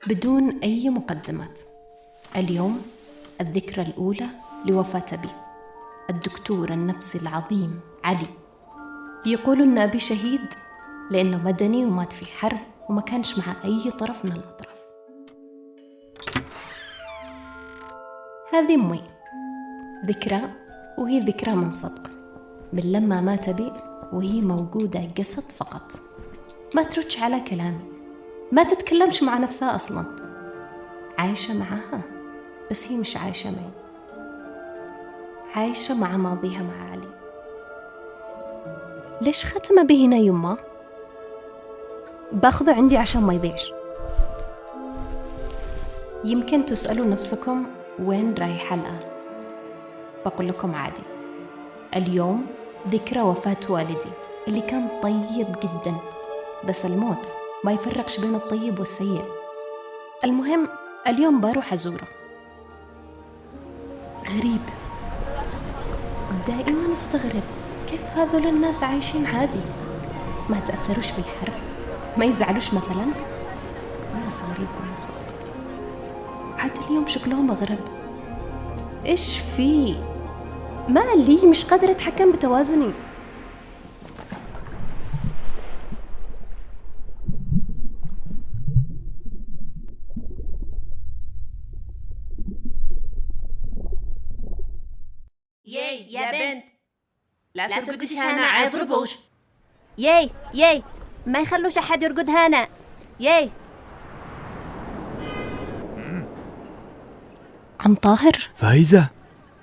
بدون أي مقدمات، اليوم الذكرى الأولى لوفاة أبي الدكتور النفسي العظيم علي. يقولوا أن أبي شهيد لأنه مدني ومات في حرب وما كانش مع أي طرف من الأطراف. هذه أمي، ذكرى، وهي ذكرى من صدق، من لما مات أبي وهي موجودة جسد فقط، ما تردش على كلامي، ما تتكلمش مع نفسها أصلا، عايشة معها بس هي مش عايشة معي، عايشة مع ماضيها مع علي. ليش ختم به هنا يما؟ باخذه عندي عشان ما يضيعش. يمكن تسألوا نفسكم وين رايحة الآن؟ بقول لكم عادي، اليوم ذكرى وفاة والدي اللي كان طيب جدا، بس الموت ما يفرقش بين الطيب والسيء. المهم اليوم بروح أزوره. غريب، دائما استغرب كيف هذول الناس عايشين عادي، ما تأثروش بالحرب، ما يزعلوش مثلا. ناس غريبة من صدق، حتى اليوم شكلهم أغرب. إيش في؟ ما لي مش قادرة أتحكم بتوازني. ياي يا بنت، لا ترقدش هنا، عيضربوش. ياي ما يخلوش أحد يرقد هنا. ياي عم طاهر، فايزة،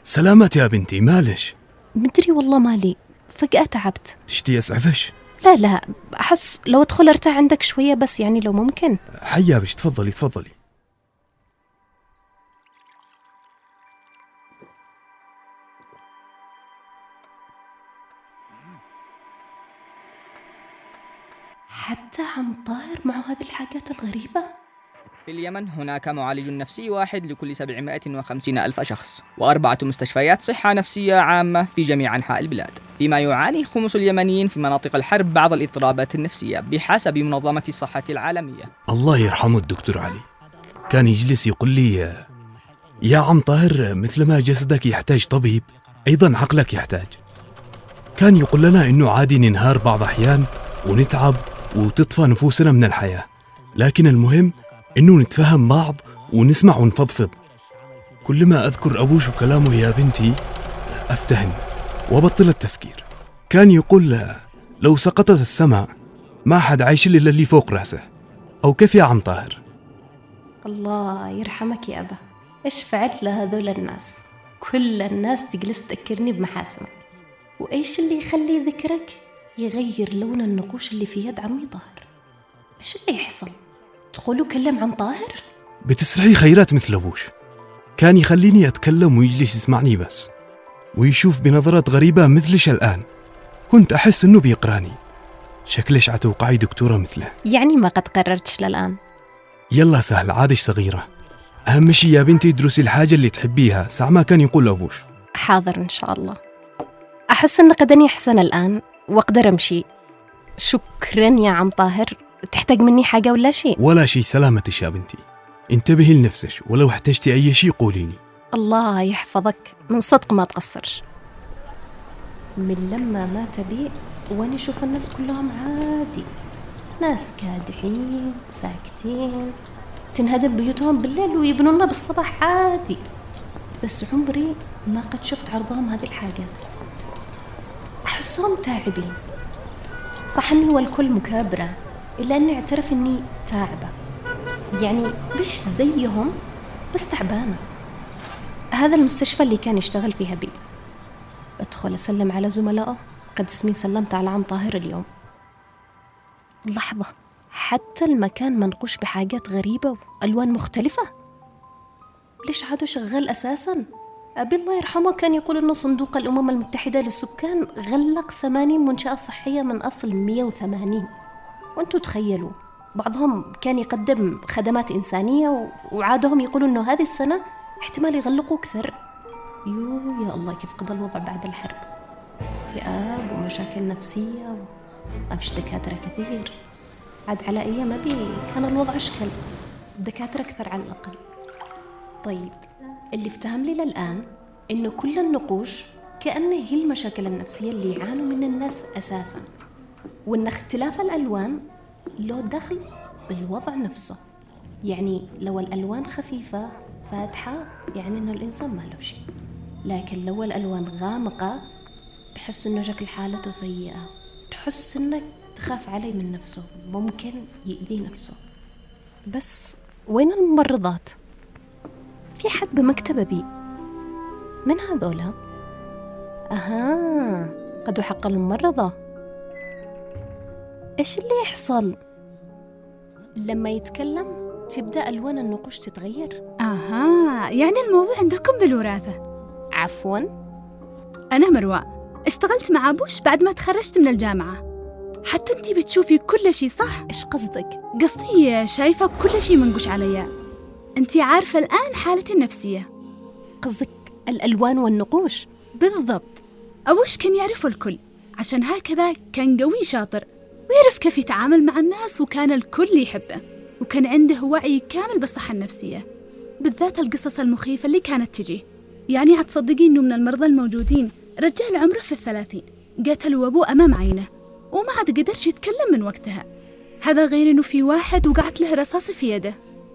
سلامت يا بنتي، مالش؟ مدري والله مالي، فجأة تعبت. تشتي أسعفش؟ لا أحس لو أدخل أرتاح عندك شوية بس، يعني لو ممكن. حيا بش، تفضلي. حتى عم طاهر معه هذه الحاجات الغريبة. في اليمن هناك معالج نفسي واحد لكل 750 ألف شخص، و4 مستشفيات صحة نفسية عامة في جميع أنحاء البلاد، فيما يعاني خمس اليمنيين في مناطق الحرب بعض الاضطرابات النفسية بحسب منظمة الصحة العالمية. الله يرحمه الدكتور علي، كان يجلس يقول لي: يا عم طاهر، مثلما جسدك يحتاج طبيب أيضا عقلك يحتاج. كان يقول لنا إنه عادي ننهار بعض أحيان ونتعب وتطفى نفوسنا من الحياة، لكن المهم إنه نتفهم بعض ونسمع ونفضفض. كل ما أذكر أبوش وكلامه يا بنتي أفتهن وبطل التفكير. كان يقول: لو سقطت السماء ما حد عايش إلا اللي فوق رأسه. أو كيف يا عم طاهر؟ الله يرحمك يا أبا، إيش فعلت لهذول الناس؟ كل الناس تجلس تذكرني بمحاسنك، وإيش اللي يخلي ذكرك يغير لون النقوش اللي في يد عمي طاهر؟ إيش اللي يحصل؟ تقولوا كلم عم طاهر؟ بتسرعي خيرات مثل أبوش، كان يخليني أتكلم ويجلس يسمعني بس، ويشوف بنظرات غريبة مثلش الآن. كنت أحس إنه بيقراني. شكلش عتوقعي دكتورة مثله. يعني ما قد قررتش للآن؟ يلا سهل، عادش صغيرة. أهم شي يا بنتي ادرسي الحاجة اللي تحبيها، ساعة ما كان يقول أبوش. حاضر إن شاء الله. أحس إن قدني أحسن الآن وأقدر أمشي. شكرا يا عم طاهر. تحتاج مني حاجة ولا شيء؟ ولا شي، سلامتش يا بنتي. انتبهي لنفسك، ولو احتجتي أي شي قوليني. الله يحفظك، من صدق ما تقصرش. من لما مات بي وأنا أشوف الناس كلهم عادي، ناس كادحين ساكتين، تنهدم بيوتهم بالليل ويبنونا بالصباح عادي، بس عمري ما قد شفت عرضهم هذه الحاجات. أحسهم تعبين، صح إني والكل مكابرة، إلا أني أعترف إني تعبة، يعني مش زيهم بس تعبانة. هذا المستشفى اللي كان يشتغل فيها بي، أدخل أسلم على زملائه، قد اسمي سلمت على عم طاهر اليوم. لحظة، حتى المكان منقوش بحاجات غريبة وألوان مختلفة. ليش عادوا شغال أساساً؟ أبي الله يرحمه كان يقول إنه صندوق الأمم المتحدة للسكان غلق 80 منشأة صحية من أصل 180، وأنتوا تخيلوا بعضهم كان يقدم خدمات إنسانية وعادهم يقولوا إنه هذه السنة احتمال يغلقوا أكثر. يا الله كيف قضى الوضع بعد الحرب، اكتئاب ومشاكل نفسية ومفيش دكاترة كثير. عاد على أيام أبي كان الوضع أشكل، دكاترة أكثر على الأقل. طيب، اللي افتهم لي للآن إنه كل النقوش كأنه هي المشاكل النفسية اللي يعانوا منها الناس أساساً، وإن اختلاف الألوان له دخل بالوضع نفسه. يعني لو الألوان خفيفة فاتحة يعني إنه الإنسان ما له شيء، لكن لو الألوان غامقة تحس إنه شكل حالته سيئة، تحس إنك تخاف عليه من نفسه، ممكن يؤذي نفسه. بس وين الممرضات؟ في حد بمكتبه بي من هذولا؟ أها، قدوا حق الممرضة. إيش اللي يحصل؟ لما يتكلم تبدأ ألوان النقوش تتغير. أها، يعني الموضوع عندكم بالوراثة. عفواً، أنا مروى، اشتغلت مع أبوش بعد ما تخرجت من الجامعة. حتى أنتي بتشوفي كل شي صح؟ إيش قصدك؟ قصدي شايفة كل شي منقوش عليا. أنتي عارفة الآن حالتي النفسية. قصدك الألوان والنقوش؟ بالضبط. أبوش كان يعرفه الكل، عشان هكذا كان قوي شاطر ويعرف كيف يتعامل مع الناس، وكان الكل يحبه، وكان عنده وعي كامل بالصحة النفسية، بالذات القصص المخيفة اللي كانت تجي. يعني هتصدقي إنه من المرضى الموجودين رجال عمره في 30 قتلوا أبوه أمام عينه وما عاد قدرش يتكلم من وقتها. هذا غير إنه في واحد وقعت له رصاصة في يده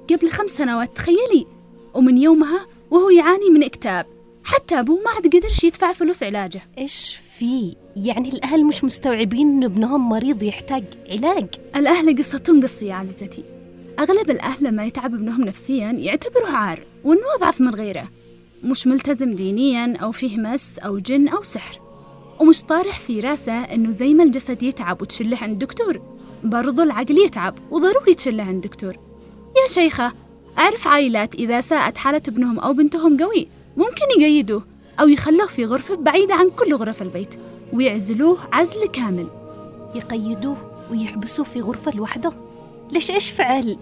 قبل 5 سنوات، تخيلي. ومن يومها وهو يعاني من اكتئاب، حتى أبوه ما عاد قدرش يدفع فلوس علاجه. إيش في؟ يعني الأهل مش مستوعبين إن ابنهم مريض يحتاج علاج؟ الأهل قصتهم قصة يا عزيزتي. أغلب الأهل لما يتعب ابنهم نفسياً يعتبروه عار وإنه أضعف من غيره، مش ملتزم دينياً أو فيه مس أو جن أو سحر، ومش طارح في راسه إنه زي ما الجسد يتعب وتشله عند دكتور، برضو العقل يتعب وضروري تشله عند دكتور. يا شيخة، أعرف عائلات إذا ساءت حالة ابنهم أو بنتهم قوي ممكن يقيدوه أو يخلوه في غرفة بعيدة عن كل غرف البيت ويعزلوه عزل كامل. يقيدوه ويحبسوه في غرفة لوحده؟ ليش؟ إيش فعل؟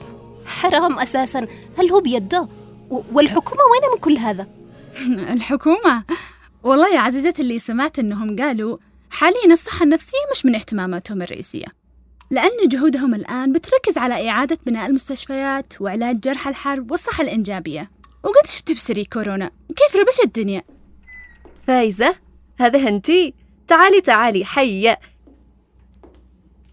حرام أساساً. هل هو بيده؟ والحكومة وين من كل هذا؟ الحكومة؟ والله يا عزيزتي، اللي سمعت إنهم قالوا حاليا الصحة النفسية مش من اهتماماتهم الرئيسية، لأن جهودهم الآن بتركز على إعادة بناء المستشفيات وعلاج جرحى الحرب والصحة الإنجابية. وقديش بتبصري كورونا كيف ربش الدنيا. فايزة، هذا أنتي؟ تعالي حية.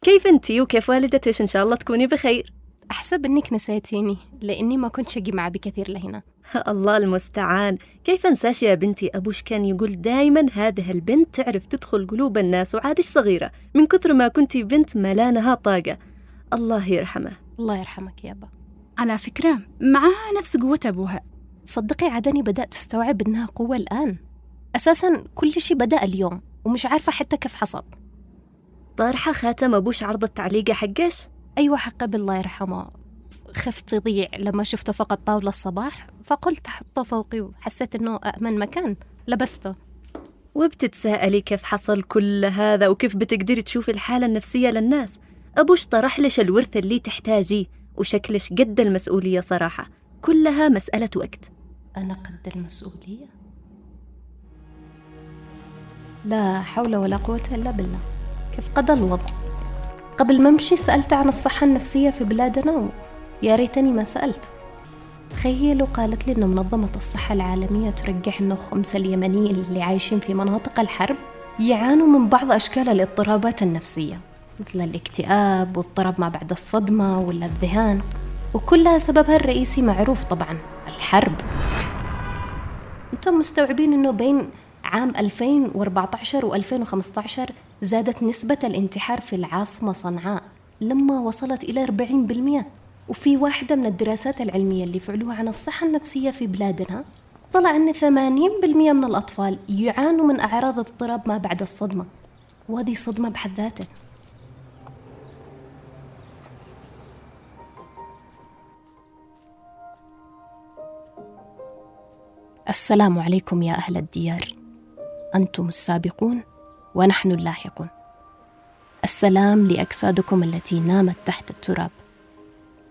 كيف أنتي وكيف والدتك؟ إن شاء الله تكوني بخير. أحسب إنك نسيتيني لأني ما كنت شقي مع بكثير لهنا. الله المستعان. كيف أنساش يا بنتي؟ أبوش كان يقول دايما هذه البنت تعرف تدخل قلوب الناس وعادش صغيرة، من كثر ما كنتي بنت ملانها طاقة. الله يرحمه. الله يرحمك يابا. على فكرة معها نفس قوة أبوها. صدقي عدني بدأت استوعب إنها قوة الآن. أساساً كل شيء بدأ اليوم ومش عارفة حتى كيف حصل. طارحة خاتم أبوش عرض التعليقة حقش؟ أيوة حق الله يرحمه. خفت يضيع لما شفته فقط طاولة الصباح، فقلت أحطه فوقي وحسيت إنه أأمن مكان لبسته. وبتتساءلي كيف حصل كل هذا وكيف بتقدري تشوفي الحالة النفسية للناس. أبوش طرح لش الورث اللي تحتاجيه وشكلش قد المسؤولية صراحة، كلها مسألة وقت. أنا قد المسؤولية؟ لا حول ولا قوة إلا بالله. كيف قضى الوضع؟ قبل ما أمشي سألت عن الصحة النفسية في بلادنا ويا ريتني ما سألت. تخيلوا قالت لي إن منظمة الصحة العالمية ترجح إنه 5 اليمنيين اللي عايشين في مناطق الحرب يعانوا من بعض أشكال الاضطرابات النفسية، مثل الاكتئاب واضطراب ما بعد الصدمة ولا الذهان، وكلها سببها الرئيسي معروف طبعا، الحرب. أنتم مستوعبين إنه بين عام 2014 و2015 زادت نسبة الانتحار في العاصمة صنعاء لما وصلت إلى 40%. وفي واحدة من الدراسات العلمية اللي فعلوها عن الصحة النفسية في بلادنا طلع أن 80% من الأطفال يعانوا من أعراض اضطراب ما بعد الصدمة، وهذه صدمة بحد ذاتها. السلام عليكم يا أهل الديار، أنتم السابقون ونحن اللاحقون. السلام لأجسادكم التي نامت تحت التراب،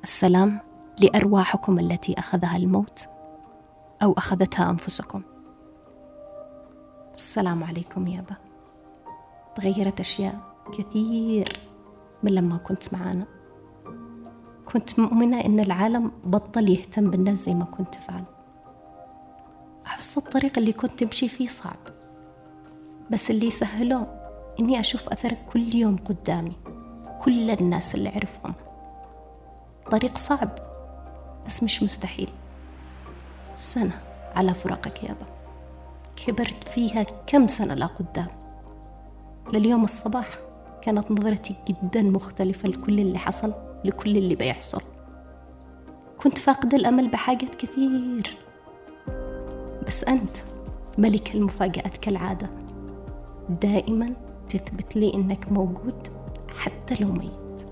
السلام لأرواحكم التي أخذها الموت أو أخذتها أنفسكم. السلام عليكم يابا. تغيرت أشياء كثير من لما كنت معانا، كنت مؤمنة إن العالم بطل يهتم بالناس زي ما كنت أفعل. أحس الطريق اللي كنت أمشي فيه صعب، بس اللي سهله إني أشوف أثرك كل يوم قدامي، كل الناس اللي أعرفهم. طريق صعب بس مش مستحيل. سنة على فراقك يابا، كبرت فيها كم سنة لقدام. لليوم الصباح كانت نظرتي جدا مختلفة لكل اللي حصل، لكل اللي بيحصل. كنت فاقدة الأمل بحاجات كثير، بس أنت ملك المفاجآت كالعادة، دائما تثبت لي إنك موجود حتى لو ميت.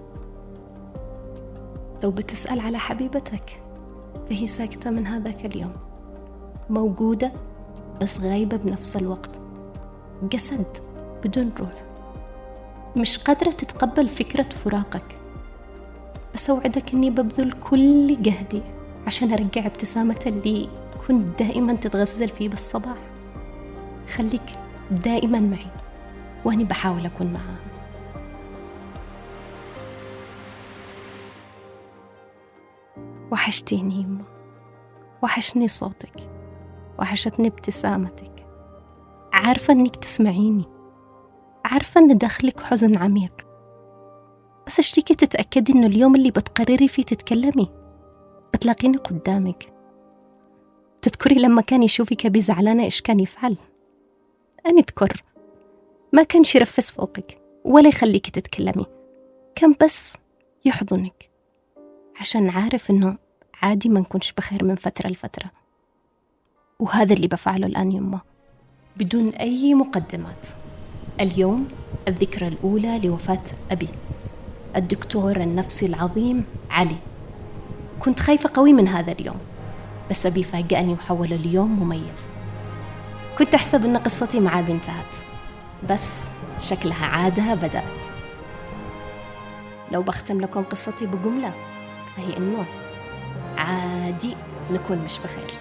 لو بتسأل على حبيبتك فهي ساكتة من هذاك اليوم، موجودة بس غايبة بنفس الوقت، جسد بدون روح، مش قادرة تتقبل فكرة فراقك. بس أوعدك إني ببذل كل جهدي عشان أرجع ابتسامة اللي كنت دائما تتغزل فيه بالصباح. خليك دائما معي وأني بحاول أكون معاها. وحشتيني يما، وحشني صوتك، وحشتني ابتسامتك. عارفة إنك تسمعيني، عارفة إن داخلك حزن عميق، بس اشتيكي تتأكدي إنه اليوم اللي بتقرري فيه تتكلمي بتلاقيني قدامك. تذكري لما كان يشوفك أبي زعلانة إيش كان يفعل؟ أنا أذكر ما كانش يرفس فوقك ولا يخليك تتكلمي، كان بس يحضنك عشان عارف إنه عادي ما نكونش بخير من فترة لفترة. وهذا اللي بفعله الآن يما، بدون أي مقدمات. اليوم الذكرى الأولى لوفاة أبي، الدكتور النفسي العظيم علي. كنت خايفة قوي من هذا اليوم، بس أبي فاجأني وحول اليوم مميز. كنت أحسب أن قصتي معاه انتهت، بس شكلها عادها بدأت. لو بختم لكم قصتي بجملة فهي إنه عادي نكون مش بخير.